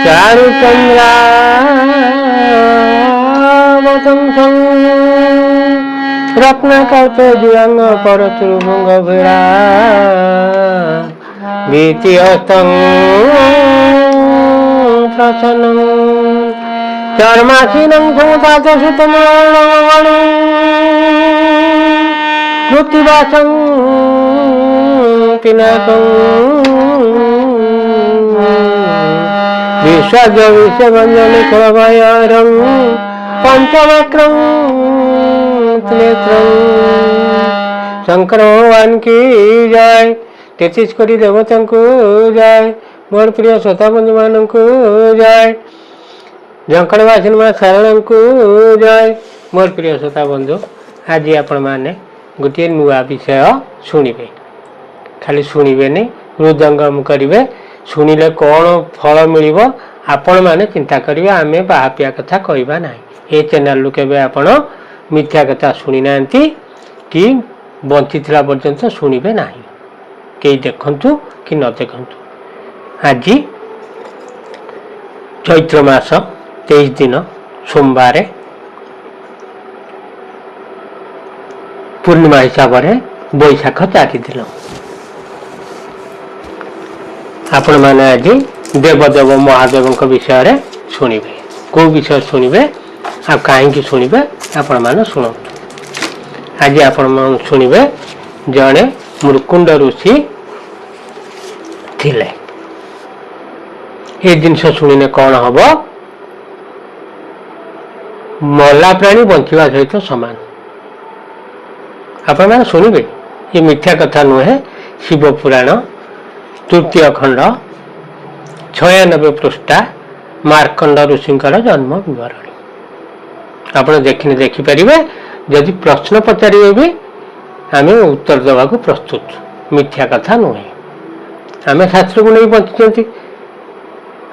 चारुचंद्रावतंसं रत्नकल्प दियंग परतुभंग भिड़ा भीतिहस्तं प्रसन्नं चर्मासीनं समुदातसुतमणं कृत्तिवासं पिनाकं विश्वज विश्वभंजनि खलभयरं पंचवक्रं त्रिनेत्रं शंकर भगवान की जय। 33 कोटी देवता को जय। मोर प्रिय श्रोता बंधु मान को जय। झंकड़वासिन माँ शरण को जय। मोर प्रिय श्रोता बंधु आज आपण मैंने गोटे नुआ विषय शुणे खाली शुणे नहीं हृदयंगम करेंगे शुणिले कौन फल मिल आपण मैंने चिंता करेंगे आम बाहापिया कथा कहवा ना ये चैनल के आपण मिथ्या कथा शुणी ना कि बंची पर्यंत शुणे ना कई देखु कि न देखु। आज चैत्र मास 23 दिन सोमवार पूर्णिमा हिसाब से बैशाख 4 दिन आपण मैंने आज देवदेव महादेव विषय शुणे कौ विषय शुणे आ कहीं शुणे आपण मैंने शुणु। आज आपण शुणे जड़े मृकुंड ऋषि थिले ये जिनस शुणिने कौन हम मला प्राणी बंचवा सहित समान आपण मैंने शुणे ये मिथ्या कथा नुहे शिव पुराण तृतीय खंड 96 पृष्ठा मार्कंड ऋषिंकर जन्म विवरणी आप देखिपारे जदि प्रश्न पचारे भी आम उत्तर देवा प्रस्तुत मिथ्या कथा नुहे आम शास्त्र को नहीं बंची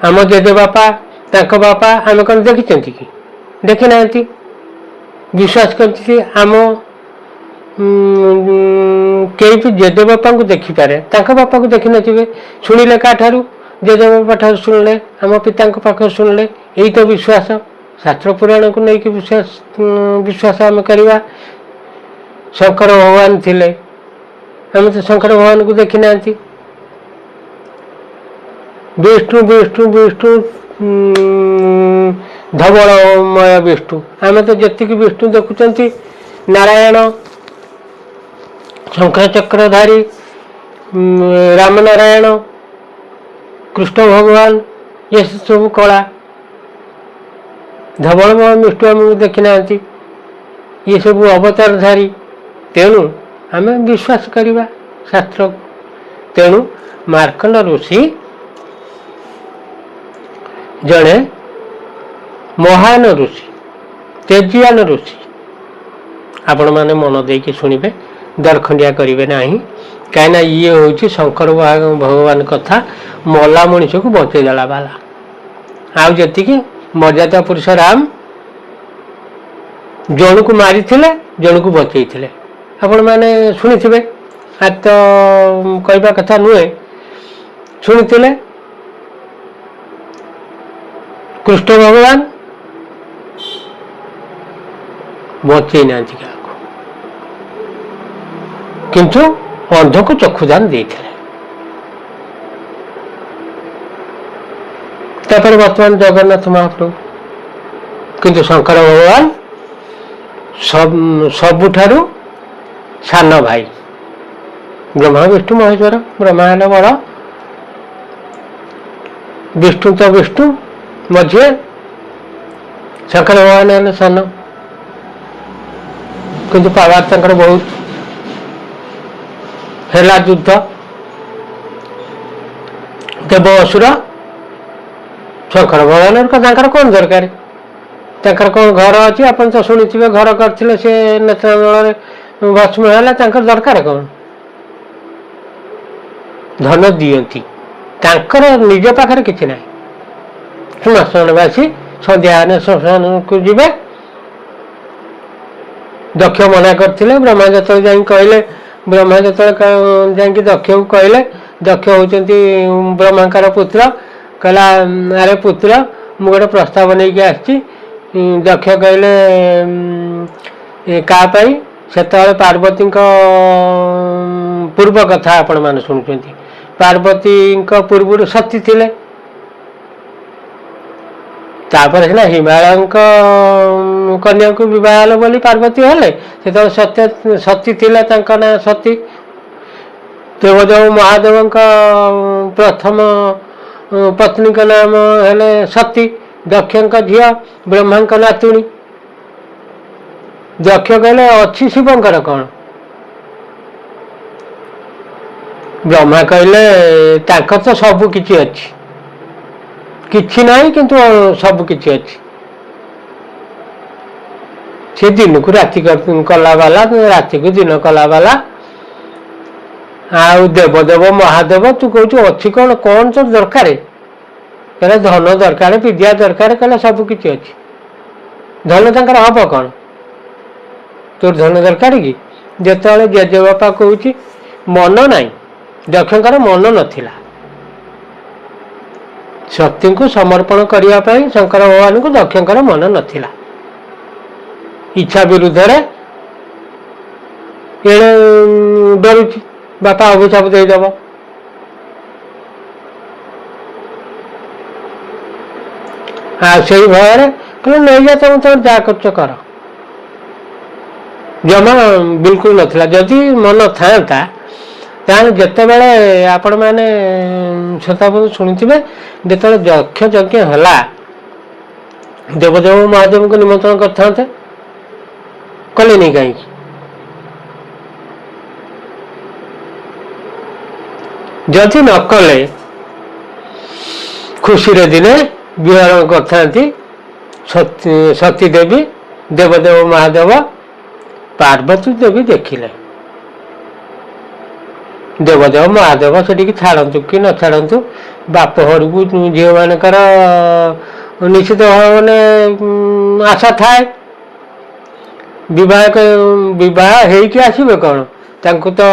आम जेजे बापा बापा आम कौन देखी कि देखी ना विश्वास करती आम कई भी जेजे बापा को देखिपारे बापा को देखी नथिबे शुणिले क्या जेजे बापा ठार शुणिले आम पिता पाखर शुणिले यही तो विश्वास शास्त्र पुराण को लेकिन विश्वास आम करवा। शंकर भगवान थिले आम तो शंकर भगवान को देखी ना विष्णु विष्णु विष्णु धवलमय विष्णु आम तो जी विष्णु देखुं नारायण शंकर चक्रधारी राम नारायण कृष्ण भगवान ये सब कला धवलमय विष्णु आम देखी ना ये सब अवतारधारी तेणु आम विश्वास करवा शास्त्र तेणु मार्कंड ऋषि जड़े महान ऋषि तेजियान ऋषि आपण मैंने मन देकी शुणे दरखंडिया करेंगे ना कहीं ये हूँ शंकर भगवान कथा मला मनीष को बचेदेला बाला आउ जी मर्यादा पुरुष राम जन को मारी जन को बचई आपण मैंने शुणी थे आज तो कहवा कथा नुहे शुणी कृष्ण भगवान बचई ना किंतु अंध को चक्षुदान देते वर्तमान जगन्नाथ महाप्रभु किंतु शंकर भगवान सबुठारु सान भाई ब्रह्मा विष्णु महेश्वर ब्रह्मा है बड़ विष्णु तो विष्णु मझे शंकर भगवान है सान किंतु पावर तंकर बहुत है युद्ध देव असुर शंकर भगवान का कौन दरकार कौन घर अच्छी आप तो शुणी घर करते से नेता दल भस्म है दरकार कौन धन दियंती निज पाखे किसी ना श्मशानवासी सन्ध्या श्मशान को जी दक्ष मना करते ब्रह्मा जो कहले ब्रह्मा जो दक्ष को कहले दक्ष होती ब्रह्मांकर पुत्र कहला अरे पुत्र मु गोटे प्रस्ताव नहीं कि आसी दक्ष कहले क्या से पार्वती पूर्व कथा आपण मैंने शुणुंट पार्वती पूर्व सती थिले तापर है हिमालय कन्या को बह बोली पार्वती हेले से सत्य सती थिले ना सती देवदेव महादेव प्रथम पत्नी का नाम हेले सती दक्ष झी ब्रह्मा नातुणी दक्ष कहले अच्छी शिवंकर कौन ब्रह्मा कहले ताकर तो सब किछि अच्छी किछि नहीं किंतु सब किछि अच्छी से दिन को राति कला वाला राति को दिन कला वाला आउ देवदेव महादेव तू कहू अच्छी कौन कौन तो दरकार कहले धन दरकार विद्या दरकार कहले सब किछि अच्छी धन तंकर हम कौन तोर धन दरकार कि जिते जेजे बापा कहूँ मन नाई दक्षर मन नथिला शक्ति को समर्पण करने शंकर भगवान को दक्षर मन नथिला इच्छा विरुद्ध एड़े डरुची बापा अभिशाप देदेव से भय कहले नहीं जा तुम तुम जा कर जमा बिल्कुल नथिला जदि मन था ताल जिते बड़े आपण मैंने श्रोताबंधु शुणुवे जो दक्ष यज्ञ है देवदेव महादेव को निमंत्रण करते कले नहीं कहीं जदि न कले खुशी दिने विहरण करते सती देवी देवदेव महादेव पार्वती देवी देखिले देवदेव महादेव से छाड़ू कि न छाड़ू बाप घर को झील मानकर निश्चित भाव आशा थाए विवाह होइकी आसबे कौन तांको तो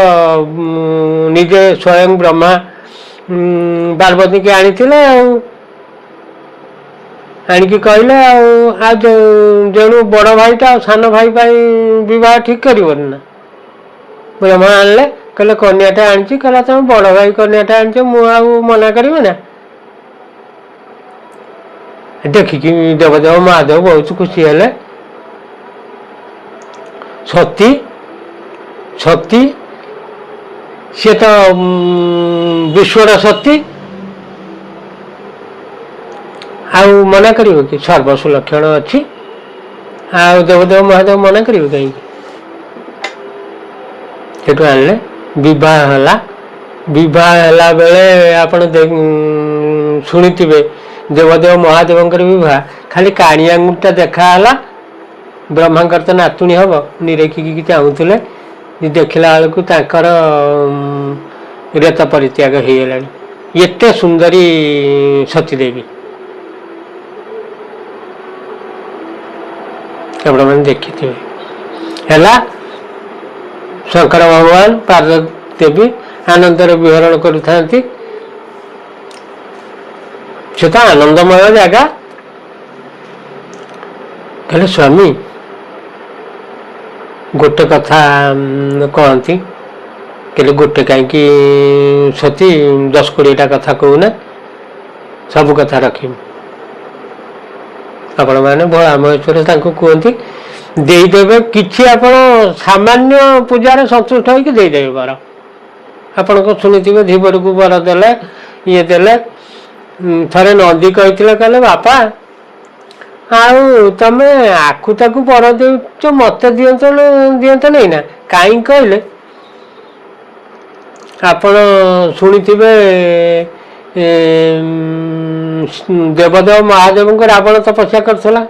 निजे स्वयं ब्रह्मा पार्वती की आनी आणिकी कहले जेणु बड़ भाईटा सान भाई विवाह ठीक कर ब्रह्मा आनले कहले कन्याटा आनी कहला तुम बड़ भाई कन्याटा आनी मु मना करें ना देखिकी देवदेव महादेव बहुत खुशी हेले सती सती सी तो विश्वर सती आउ मना कर कि सर्वसुलक्षण अच्छी आउ देवदेव महादेव मना कर कहीं आनले विवाह बेले आप शुणुवे देवदेव महादेव विवाह खाली काणी आंगुठा देखाला ब्रह्मांकर तो नातुणी हम निरेखिकी चाहूले देखला बेलू रेत परित्याग हो गला एते सुंदरी सतीदेवी आप देखी है शंकर भगवान पार्वती देवी आनंदर विहरण करुता से तो आनंदमय जगह कहले स्वामी गोटे कथा कहती कहले गोटे कहीं सती 10-20टा कथा कहूना सब कथा रखी आपण मैंने भोला महेश्वर कहती देदेवे किसी आप सामान्य पूजार संतुष्ट होदेवे बर आपण को शुणुवे धीवर को बर देले ये देले थरे नंदी कहते कहले बापा आउ तमे आखु ताकू बर दे मत दिंत नहीं ना कहीं कहले आपण शुणुवे देवदेव महादेव को रावण तपस्या करथला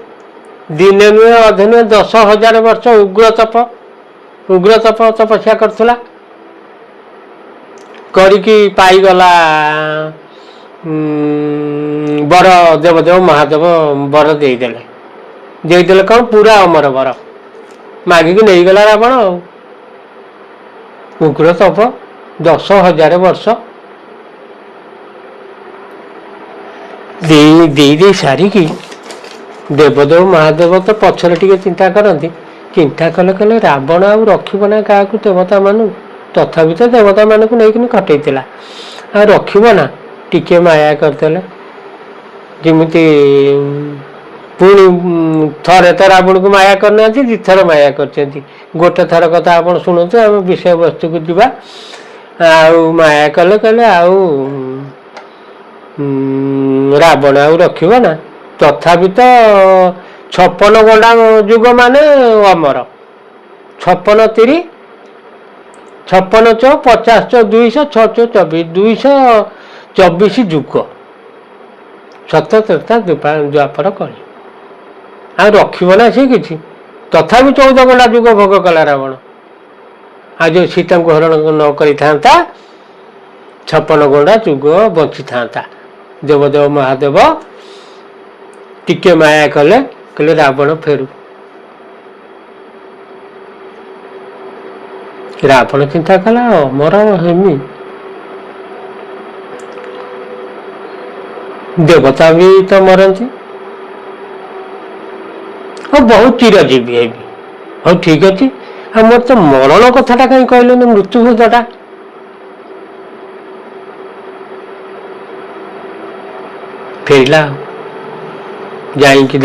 दिने नुहे अधे नुहे 10,000 वर्ष उग्र तप तपस्या करथला करिकी पाईगला बर देवदेव महादेव बर देदेले कौन पूरा अमर बर मागिकी नहीं गला रावण उग्र तप 10,000 वर्ष ଦେଇ ସାରିକି ଦେବଦେବ ମହାଦେବ ତ ପଛରେ ଟିକେ ଚିନ୍ତା କରନ୍ତି। ଚିନ୍ତା କଲେ କଲେ ରାବଣ ଆଉ ରଖିବ ନା କାହାକୁ ଦେବତା ମାନଙ୍କୁ। ତଥାପି ତ ଦେବତା ମାନଙ୍କୁ ନେଇକିନି ଖଟେଇଥିଲା, ଆଉ ରଖିବ ନା। ଟିକେ ମାୟା କରିଦେଲେ ଯେମିତି ପୁଣି ଥରେ ତ ରାବଣକୁ ମାୟା କରିନାହାନ୍ତି, ଦିଥର ମାୟା କରିଛନ୍ତି। ଗୋଟେ ଥର କଥା ଆପଣ ଶୁଣନ୍ତୁ, ଆମେ ବିଷୟବସ୍ତୁକୁ ଯିବା। ଆଉ ମାୟା କଲେ କଲେ ଆଉ ରାବଣ ଆଉ ରଖିବ ନା। ତଥାପି ତ 56 ଗଣ୍ଡା ଯୁଗ ମାନେ ଅମର। 56 ତିରି 56 ଚଉ 50 ଚଉ 200 6 ଚଉ 24 224 ଯୁଗ। ସତ ତ୍ରେତା ଦ୍ୱାପର କଳି। ଆଉ ରଖିବ ନା ସେ କିଛି। ତଥାପି 14 ଗଣ୍ଡା ଯୁଗ ଭୋଗ କଲା ରାବଣ। ଆଉ ଯେଉଁ ସୀତାଙ୍କୁ ହରଣ ନ କରିଥାନ୍ତା 56 ଗଣ୍ଡା ଯୁଗ ବଞ୍ଚିଥାନ୍ତା। ଦେବଦେବ ମହାଦେବ ଟିକେ ମାୟା କଲେ, କହିଲେ ରାବଣ ଫେରୁ। ରାବଣ ଚିନ୍ତା କଲା ଅମର ହେମି, ଦେବତା ବି ତ ମରନ୍ତି, ଆଉ ବହୁତ ଚିରଜୀବୀ ହେବି। ହଉ ଠିକ ଅଛି, ଆଉ ମୋର ତ ମରଣ କଥାଟା କାହିଁ କହିଲେନି, ମୃତ୍ୟୁଭୋଜଟା। ଫେରିଲା ଯାଇକି